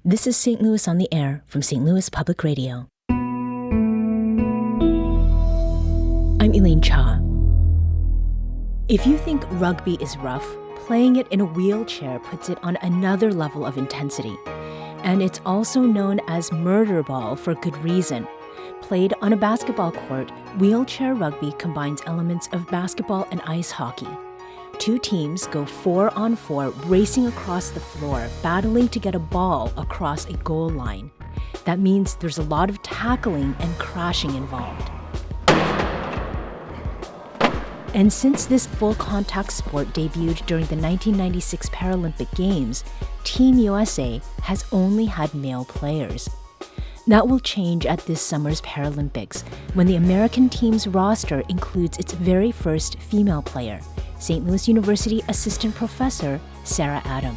This is St. Louis on the Air from St. Louis Public Radio. I'm Elaine Cha. If you think rugby is rough, playing it in a wheelchair puts it on another level of intensity. And it's also known as murder ball for good reason. Played on a basketball court, wheelchair rugby combines elements of basketball and ice hockey. Two teams go 4-on-4, racing across the floor, battling to get a ball across a goal line. That means there's a lot of tackling and crashing involved. And since this full-contact sport debuted during the 1996 Paralympic Games, Team USA has only had male players. That will change at this summer's Paralympics, when the American team's roster includes its very first female player, St. Louis University Assistant Professor Sarah Adam.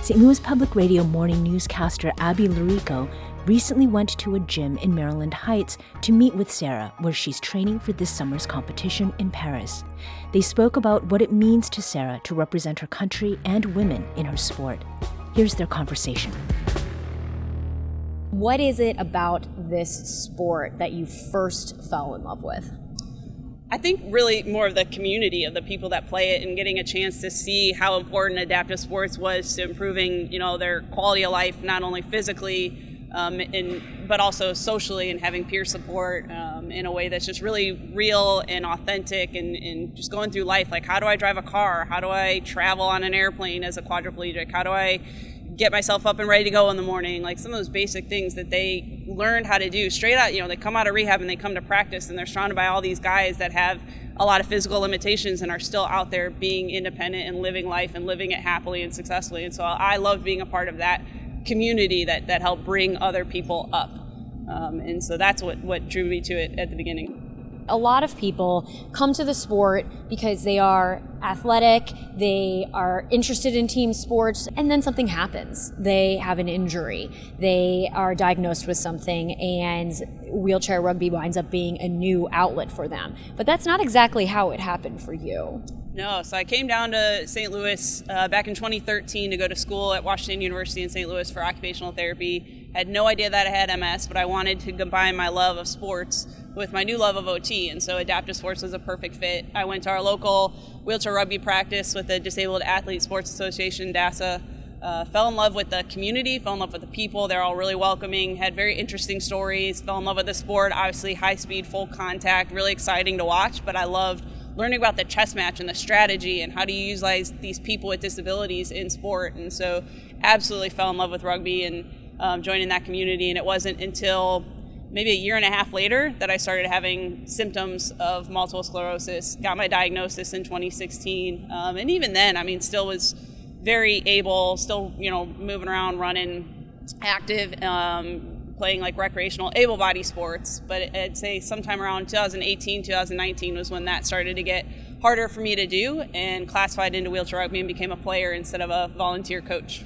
St. Louis Public Radio morning newscaster Abby Lurico recently went to a gym in Maryland Heights to meet with Sarah, where she's training for this summer's competition in Paris. They spoke about what it means to Sarah to represent her country and women in her sport. Here's their conversation. What is it about this sport that you first fell in love with? I think really more of the community of the people that play it and getting a chance to see how important adaptive sports was to improving, their quality of life, not only physically, but also socially, and having peer support in a way that's just really real and authentic, and just going through life. Like, how do I drive a car? How do I travel on an airplane as a quadriplegic? How do I get myself up and ready to go in the morning? Like, some of those basic things that they learned how to do straight out. They come out of rehab and they come to practice, and they're surrounded by all these guys that have a lot of physical limitations and are still out there being independent and living life and living it happily and successfully. And so I loved being a part of that community that helped bring other people up. And so that's what drew me to it at the beginning. A lot of people come to the sport because they are athletic, they are interested in team sports, and then something happens. They have an injury, they are diagnosed with something, and wheelchair rugby winds up being a new outlet for them. But that's not exactly how it happened for you. No, so I came down to St. Louis back in 2013 to go to school at Washington University in St. Louis for occupational therapy. Had no idea that I had MS, but I wanted to combine my love of sports with my new love of OT, and so adaptive sports was a perfect fit. I went to our local wheelchair rugby practice with the Disabled Athlete Sports Association, DASA. Fell in love with the community, fell in love with the people. They're all really welcoming, had very interesting stories, fell in love with the sport, obviously high speed, full contact, really exciting to watch, but I loved learning about the chess match and the strategy and how to utilize these people with disabilities in sport. And so absolutely fell in love with rugby and joining that community. And it wasn't until maybe a year and a half later that I started having symptoms of multiple sclerosis, got my diagnosis in 2016. And even then, still was very able, still, moving around, running, active, playing like recreational able-bodied sports. But I'd say sometime around 2018, 2019 was when that started to get harder for me to do, and classified into wheelchair rugby and became a player instead of a volunteer coach.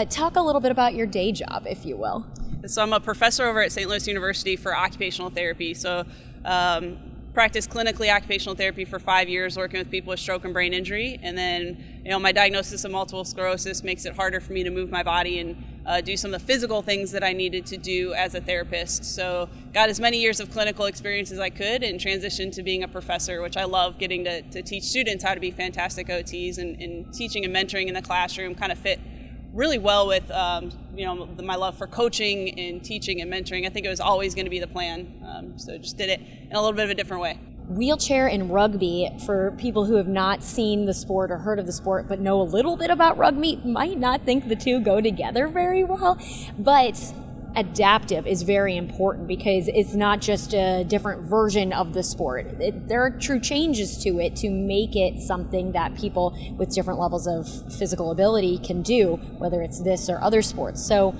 Talk a little bit about your day job, if you will. So I'm a professor over at St. Louis University for occupational therapy. So practiced clinically occupational therapy for 5 years, working with people with stroke and brain injury. And then, my diagnosis of multiple sclerosis makes it harder for me to move my body and do some of the physical things that I needed to do as a therapist. So got as many years of clinical experience as I could and transitioned to being a professor, which I love, getting to teach students how to be fantastic OTs, and teaching and mentoring in the classroom kind of fit really well with my love for coaching and teaching and mentoring. I think it was always going to be the plan, so just did it in a little bit of a different way. Wheelchair and rugby, for people who have not seen the sport or heard of the sport but know a little bit about rugby, might not think the two go together very well, but adaptive is very important because it's not just a different version of the sport. There are true changes to it to make it something that people with different levels of physical ability can do, whether it's this or other sports. So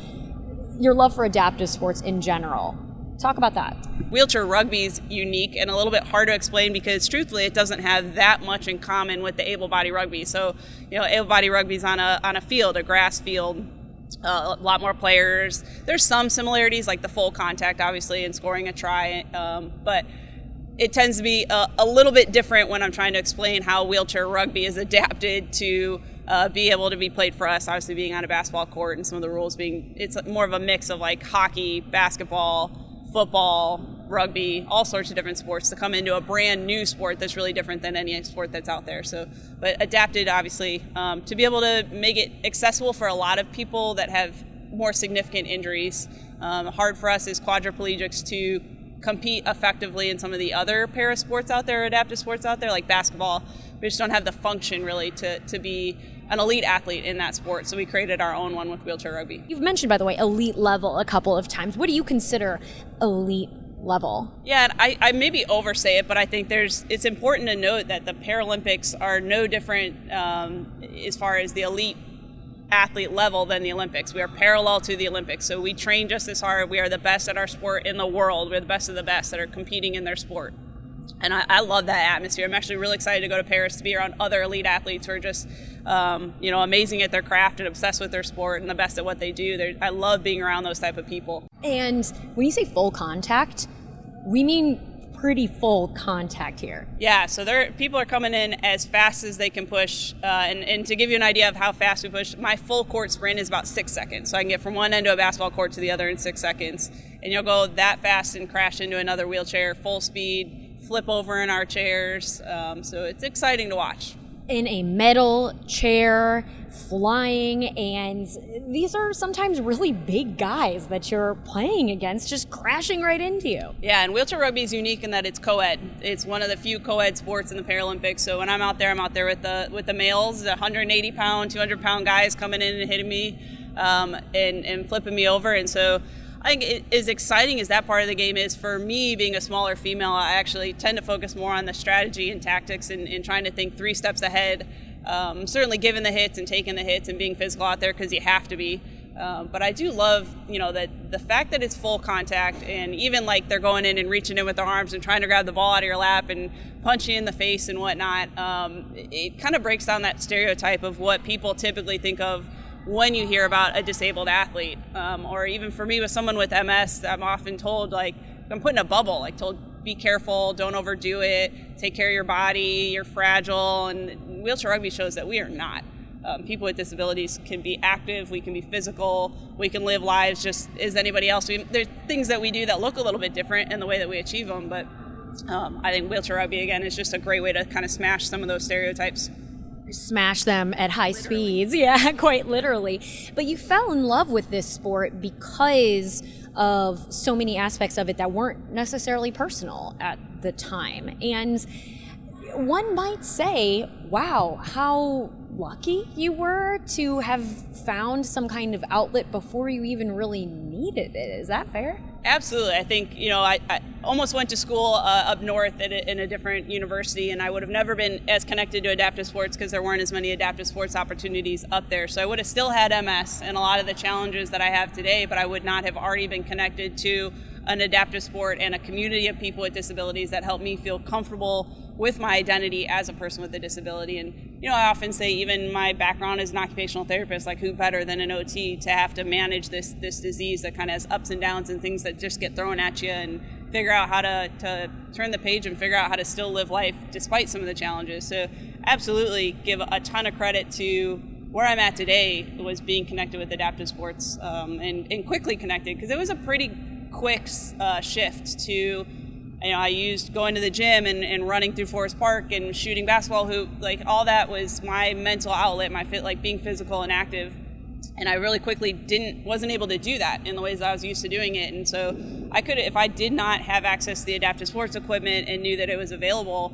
your love for adaptive sports in general, talk about that. Wheelchair rugby is unique and a little bit hard to explain because truthfully it doesn't have that much in common with the able-bodied rugby. So, able-bodied rugby is on a field, a grass field. A lot more players. There's some similarities, like the full contact, obviously, and scoring a try, but it tends to be a little bit different when I'm trying to explain how wheelchair rugby is adapted to be able to be played for us, obviously being on a basketball court and some of the rules it's more of a mix of like hockey, basketball, football, rugby, all sorts of different sports to come into a brand new sport that's really different than any sport that's out there. So, but adapted obviously to be able to make it accessible for a lot of people that have more significant injuries. Hard for us as quadriplegics to compete effectively in some of the other para sports out there, adaptive sports out there, like basketball. We just don't have the function really to be an elite athlete in that sport. So we created our own one with wheelchair rugby. You've mentioned, by the way, elite level a couple of times. What do you consider elite level? Yeah, and I maybe oversay it, but I think it's important to note that the Paralympics are no different as far as the elite athlete level than the Olympics. We are parallel to the Olympics, so we train just as hard. We are the best at our sport in the world. We're the best of the best that are competing in their sport. And I love that atmosphere. I'm actually really excited to go to Paris to be around other elite athletes who are just, amazing at their craft and obsessed with their sport and the best at what they do. I love being around those type of people. And when you say full contact, we mean pretty full contact here. Yeah, so people are coming in as fast as they can push. And to give you an idea of how fast we push, my full court sprint is about 6 seconds. So I can get from one end of a basketball court to the other in 6 seconds. And you'll go that fast and crash into another wheelchair, full speed, flip over in our chairs. So it's exciting to watch. In a metal chair, flying, and these are sometimes really big guys that you're playing against, just crashing right into you. Yeah, and wheelchair rugby is unique in that it's co-ed. It's one of the few co-ed sports in the Paralympics. So when I'm out there with the males, the 180-pound, 200-pound guys coming in and hitting me and flipping me over. And so I think as exciting as that part of the game is, for me, being a smaller female, I actually tend to focus more on the strategy and tactics and trying to think 3 steps ahead. Certainly giving the hits and taking the hits and being physical out there because you have to be. But I do love, that the fact that it's full contact, and even like they're going in and reaching in with their arms and trying to grab the ball out of your lap and punch you in the face and whatnot. It kind of breaks down that stereotype of what people typically think of when you hear about a disabled athlete, or even for me with someone with MS, I'm often told, I'm put in a bubble, told be careful, don't overdo it, take care of your body, you're fragile, and wheelchair rugby shows that we are not. People with disabilities can be active, we can be physical, we can live lives just as anybody else. There's things that we do that look a little bit different in the way that we achieve them, but I think wheelchair rugby, again, is just a great way to kind of smash some of those stereotypes. Smash them at high speeds. Yeah, quite literally. But you fell in love with this sport because of so many aspects of it that weren't necessarily personal at the time. And one might say, wow, how lucky you were to have found some kind of outlet before you even really needed it. Is that fair? Absolutely. I think, I almost went to school up north in a different university, and I would have never been as connected to adaptive sports because there weren't as many adaptive sports opportunities up there. So I would have still had MS and a lot of the challenges that I have today, but I would not have already been connected to an adaptive sport and a community of people with disabilities that helped me feel comfortable with my identity as a person with a disability. And I often say, even my background as an occupational therapist, who better than an OT to have to manage this disease that kind of has ups and downs and things that just get thrown at you, and figure out how to turn the page and figure out how to still live life despite some of the challenges. So absolutely give a ton of credit to where I'm at today was being connected with adaptive sports, and quickly connected, because it was a pretty quick shift to, I used going to the gym and running through Forest Park and shooting basketball hoop, all that was my mental outlet, being physical and active. And I really quickly wasn't able to do that in the ways I was used to doing it. And so I could, if I did not have access to the adaptive sports equipment and knew that it was available,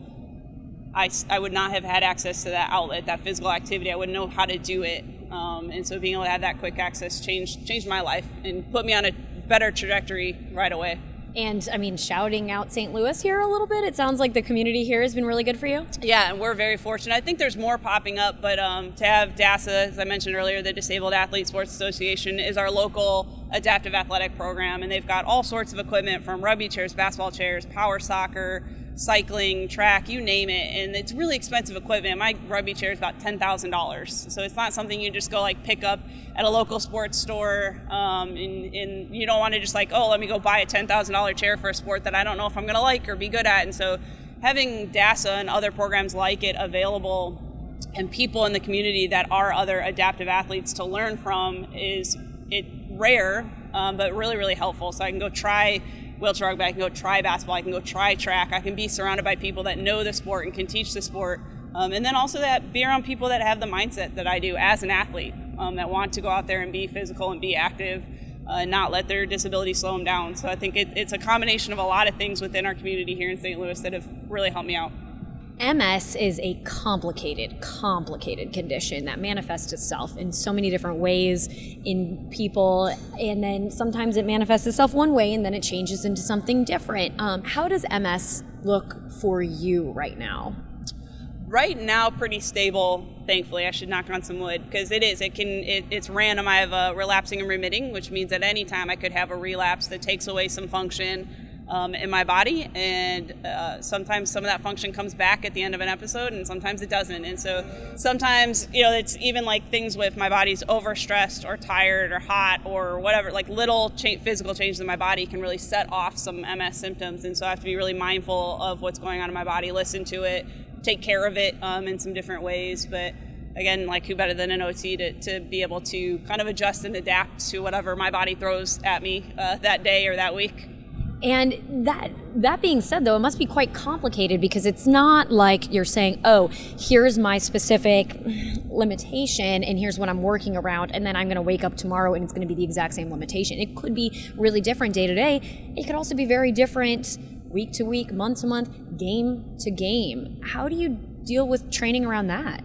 I would not have had access to that outlet, that physical activity. I wouldn't know how to do it. And so being able to have that quick access changed my life and put me on a better trajectory right away. And shouting out St. Louis here a little bit, it sounds like the community here has been really good for you. Yeah, and we're very fortunate. I think there's more popping up, but to have DASA, as I mentioned earlier, the Disabled Athlete Sports Association, is our local adaptive athletic program, and they've got all sorts of equipment from rugby chairs, basketball chairs, power soccer, cycling, track, you name it, and it's really expensive equipment. My rugby chair is about $10,000, so it's not something you just go pick up at a local sports store, and you don't want to just let me go buy a $10,000 chair for a sport that I don't know if I'm going to like or be good at. And so having DASA and other programs like it available and people in the community that are other adaptive athletes to learn from is rare, but really, really helpful. So I can go try wheelchair rugby, I can go try basketball, I can go try track, I can be surrounded by people that know the sport and can teach the sport. And then also that be around people that have the mindset that I do as an athlete, that want to go out there and be physical and be active, and not let their disability slow them down. So I think it's a combination of a lot of things within our community here in St. Louis that have really helped me out. MS is a complicated condition that manifests itself in so many different ways in people, and then sometimes it manifests itself one way and then it changes into something different. How does MS look for you right now? Right now, pretty stable, thankfully. I should knock on some wood, because it's random. I have relapsing and remitting, which means at any time I could have a relapse that takes away some function in my body, and sometimes some of that function comes back at the end of an episode, and sometimes it doesn't. And so sometimes, it's even like things with my body's overstressed or tired or hot or whatever, like little physical changes in my body can really set off some MS symptoms. And so I have to be really mindful of what's going on in my body, listen to it, take care of it in some different ways. But again, like, who better than an OT to be able to kind of adjust and adapt to whatever my body throws at me that day or that week. And that being said, though, it must be quite complicated, because it's not like you're saying, oh, here's my specific limitation and here's what I'm working around, and then I'm going to wake up tomorrow and it's going to be the exact same limitation. It could be really different day to day. It could also be very different week to week, month to month, game to game. How do you deal with training around that?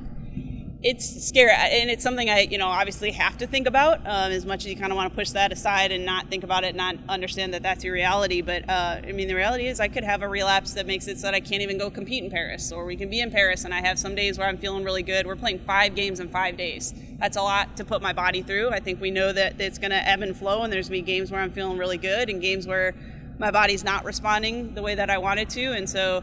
It's scary, and it's something I, obviously have to think about, as much as you kind of want to push that aside and not think about it, not understand that that's your reality. But the reality is I could have a relapse that makes it so that I can't even go compete in Paris, or we can be in Paris and I have some days where I'm feeling really good. We're playing 5 games in 5 days. That's a lot to put my body through. I think we know that it's going to ebb and flow, and there's going to be games where I'm feeling really good and games where my body's not responding the way that I want it to. And so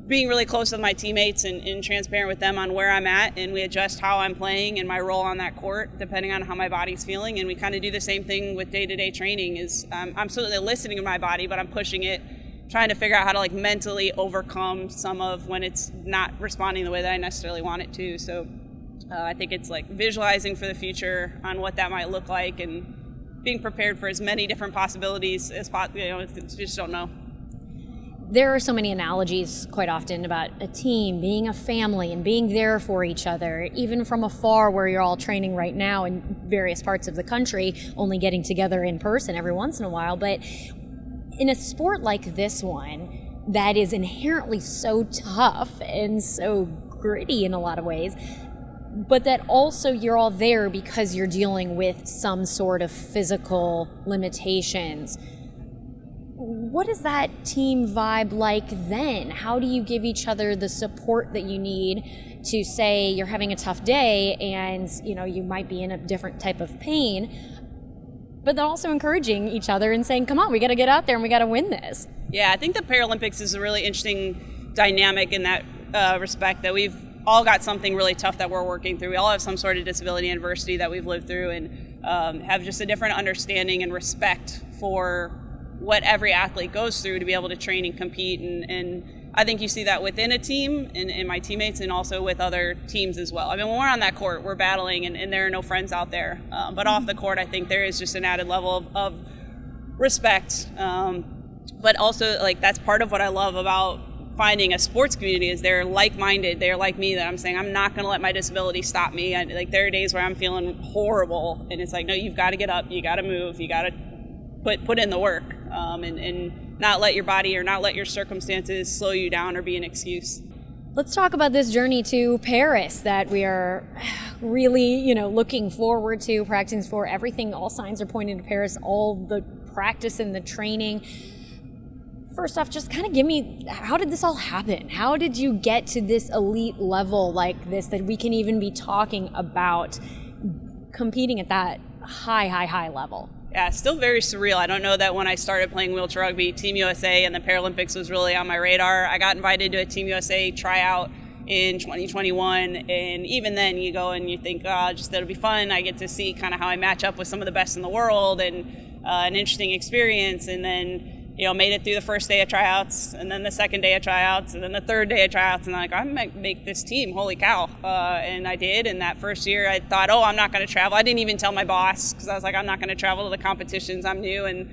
being really close with my teammates and transparent with them on where I'm at, and we adjust how I'm playing and my role on that court depending on how my body's feeling. And we kind of do the same thing with day-to-day training. Is I'm certainly listening to my body, but I'm pushing it, trying to figure out how to mentally overcome some of when it's not responding the way that I necessarily want it to. So I think it's visualizing for the future on what that might look like, and being prepared for as many different possibilities as possible. You just don't know. There are so many analogies quite often about a team being a family and being there for each other, even from afar, where you're all training right now in various parts of the country, only getting together in person every once in a while. But in a sport like this one, that is inherently so tough and so gritty in a lot of ways, but that also you're all there because you're dealing with some sort of physical limitations. What is that team vibe like then? How do you give each other the support that you need to say you're having a tough day and you might be in a different type of pain, but then also encouraging each other and saying, come on, we got to get out there and we got to win this? Yeah, I think the Paralympics is a really interesting dynamic in that respect, that we've all got something really tough that we're working through. We all have some sort of disability and adversity that we've lived through, and have just a different understanding and respect for what every athlete goes through to be able to train and compete. And I think you see that within a team and my teammates, and also with other teams as well. When we're on that court, we're battling, and there are no friends out there. But off the court, I think there is just an added level of respect. But also, that's part of what I love about finding a sports community, is they're like-minded. They're like me, that I'm saying I'm not going to let my disability stop me. There are days where I'm feeling horrible, and it's no, you've got to get up, you got to move, you got to put in the work, and not let your body or not let your circumstances slow you down or be an excuse. Let's talk about this journey to Paris that we are really, looking forward to, practicing for. Everything, all signs are pointing to Paris, all the practice and the training. First off, just kind of give me, how did this all happen? How did you get to this elite level like this, that we can even be talking about competing at that high level? Yeah, it's still very surreal. I don't know that when I started playing wheelchair rugby, Team USA and the Paralympics was really on my radar. I got invited to a Team USA tryout in 2021, and even then you go and you think, just that'll be fun. I get to see kind of how I match up with some of the best in the world, and an interesting experience. And then made it through the first day of tryouts, and then the second day of tryouts, and then the third day of tryouts, and I'm like, I'm going to make this team, holy cow. And I did, and that first year I thought, I'm not going to travel. I didn't even tell my boss, because I was like, I'm not going to travel to the competitions. I'm new, and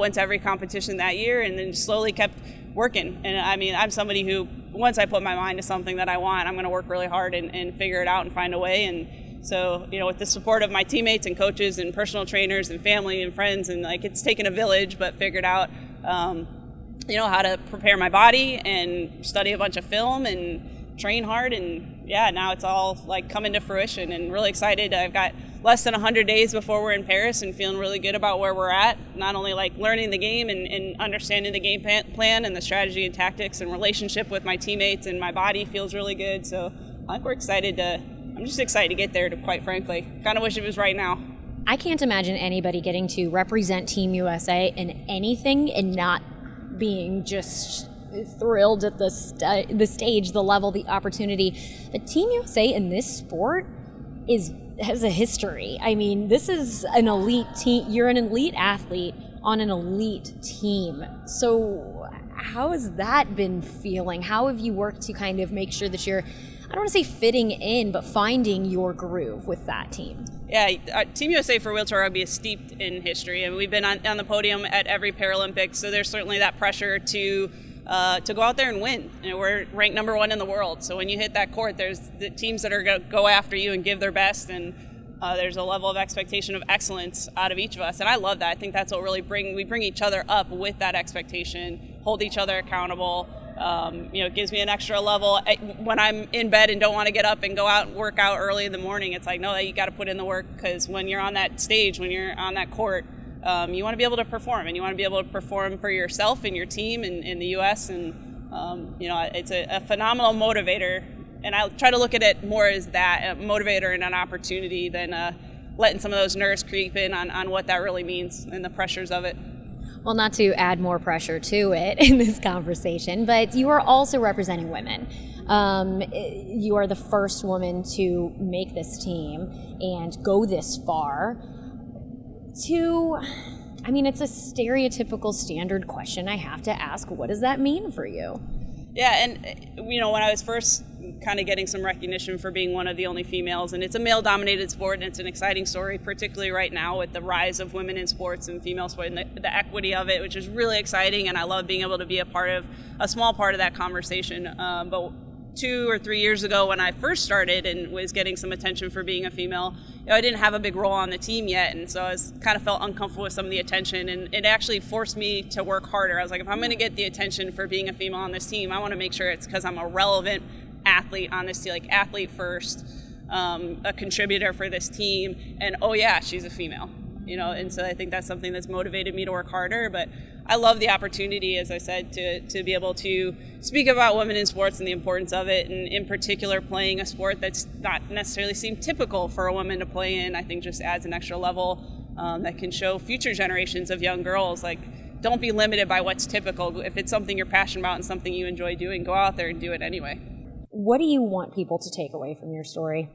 went to every competition that year, and then slowly kept working. And I mean, I'm somebody who, once I put my mind to something that I want, I'm going to work really hard and figure it out and find a way. And so, with the support of my teammates and coaches and personal trainers and family and friends, and it's taken a village, but figured out how to prepare my body and study a bunch of film and train hard, and now it's all coming to fruition, and really excited. I've got less than 100 days before we're in Paris, and feeling really good about where we're at, not only learning the game and understanding the game plan and the strategy and tactics and relationship with my teammates, and my body feels really good. So I think I'm just excited to get there, quite frankly. Kind of wish it was right now. I can't imagine anybody getting to represent Team USA in anything and not being just thrilled at the stage, the level, the opportunity. But Team USA in this sport has a history. I mean, this is an elite team. You're an elite athlete on an elite team. So how has that been feeling? How have you worked to kind of make sure that you're, I don't want to say fitting in, but finding your groove with that team? Yeah, Team USA for wheelchair rugby is steeped in history, and we've been on the podium at every Paralympics, so there's certainly that pressure to go out there and win. We're ranked number 1 in the world, so when you hit that court, there's the teams that are going to go after you and give their best, and there's a level of expectation of excellence out of each of us, and I love that. I think that's what really we bring each other up with that expectation, hold each other accountable. It gives me an extra level. When I'm in bed and don't want to get up and go out and work out early in the morning, it's no, you got to put in the work, because when you're on that stage, when you're on that court, you want to be able to perform, and you want to be able to perform for yourself and your team in the U.S. And it's a phenomenal motivator, and I try to look at it more as that, a motivator and an opportunity, than letting some of those nerves creep in on what that really means and the pressures of it. Well, not to add more pressure to it in this conversation, but you are also representing women. You are the first woman to make this team and go this far. It's a stereotypical standard question I have to ask. What does that mean for you? Yeah, and when I was first kind of getting some recognition for being one of the only females, and it's a male-dominated sport, and it's an exciting story, particularly right now with the rise of women in sports and female sport and the equity of it, which is really exciting, and I love being able to be a small part of that conversation. But 2 or 3 years ago, when I first started and was getting some attention for being a female, I didn't have a big role on the team yet, and so I kind of felt uncomfortable with some of the attention, and it actually forced me to work harder. I was like, if I'm going to get the attention for being a female on this team, I want to make sure it's because I'm a relevant athlete on this team, athlete first, a contributor for this team, and she's a female. And so I think that's something that's motivated me to work harder. But I love the opportunity, as I said, to be able to speak about women in sports and the importance of it, and in particular playing a sport that's not necessarily seemed typical for a woman to play in. I think just adds an extra level that can show future generations of young girls, don't be limited by what's typical. If it's something you're passionate about and something you enjoy doing, go out there and do it anyway. What do you want people to take away from your story?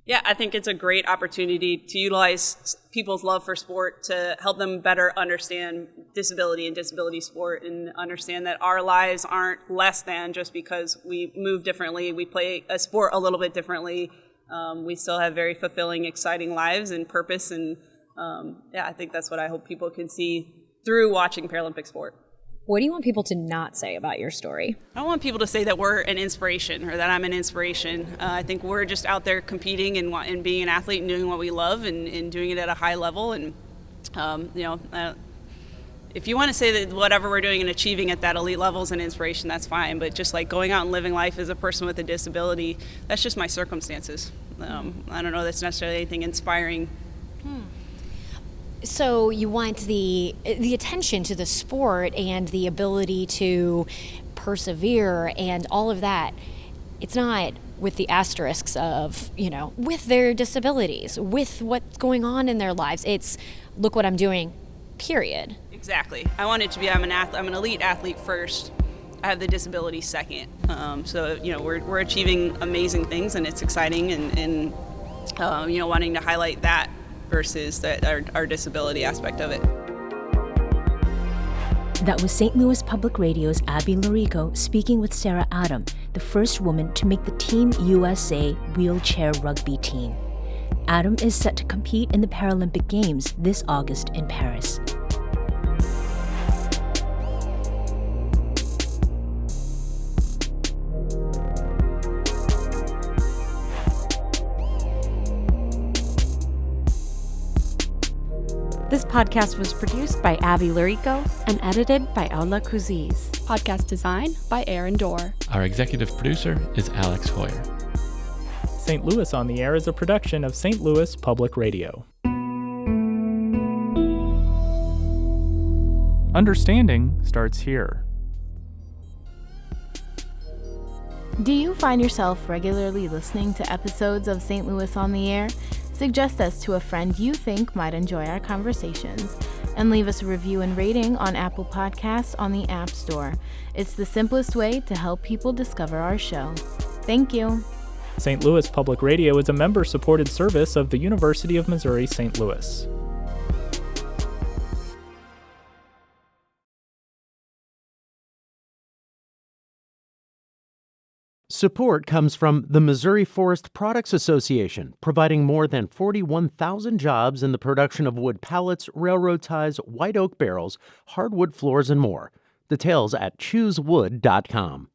Yeah, I think it's a great opportunity to utilize people's love for sport to help them better understand disability and disability sport, and understand that our lives aren't less than just because we move differently, we play a sport a little bit differently. We still have very fulfilling, exciting lives and purpose, and I think that's what I hope people can see through watching Paralympic sport. What do you want people to not say about your story? I want people to say that we're an inspiration, or that I'm an inspiration. I think we're just out there competing and being an athlete and doing what we love, and doing it at a high level. And, if you want to say that whatever we're doing and achieving at that elite level is an inspiration, that's fine. But just going out and living life as a person with a disability, that's just my circumstances. I don't know that's necessarily anything inspiring. So you want the attention to the sport and the ability to persevere and all of that. It's not with the asterisks of, with their disabilities, with what's going on in their lives. It's, look what I'm doing, period. Exactly. I want it to be, I'm an elite athlete first. I have the disability second. So we're achieving amazing things, and it's exciting, and wanting to highlight that versus our disability aspect of it. That was St. Louis Public Radio's Abby Lorico speaking with Sarah Adam, the first woman to make the Team USA Wheelchair Rugby team. Adam is set to compete in the Paralympic Games this August in Paris. This podcast was produced by Abby Lorico and edited by Aula Kuziz. Podcast design by Aaron Dorr. Our executive producer is Alex Hoyer. St. Louis on the Air is a production of St. Louis Public Radio. Understanding starts here. Do you find yourself regularly listening to episodes of St. Louis on the Air? Suggest us to a friend you think might enjoy our conversations, and leave us a review and rating on Apple Podcasts on the App Store. It's the simplest way to help people discover our show. Thank you. St. Louis Public Radio is a member-supported service of the University of Missouri St. Louis. Support comes from the Missouri Forest Products Association, providing more than 41,000 jobs in the production of wood pallets, railroad ties, white oak barrels, hardwood floors, and more. Details at choosewood.com.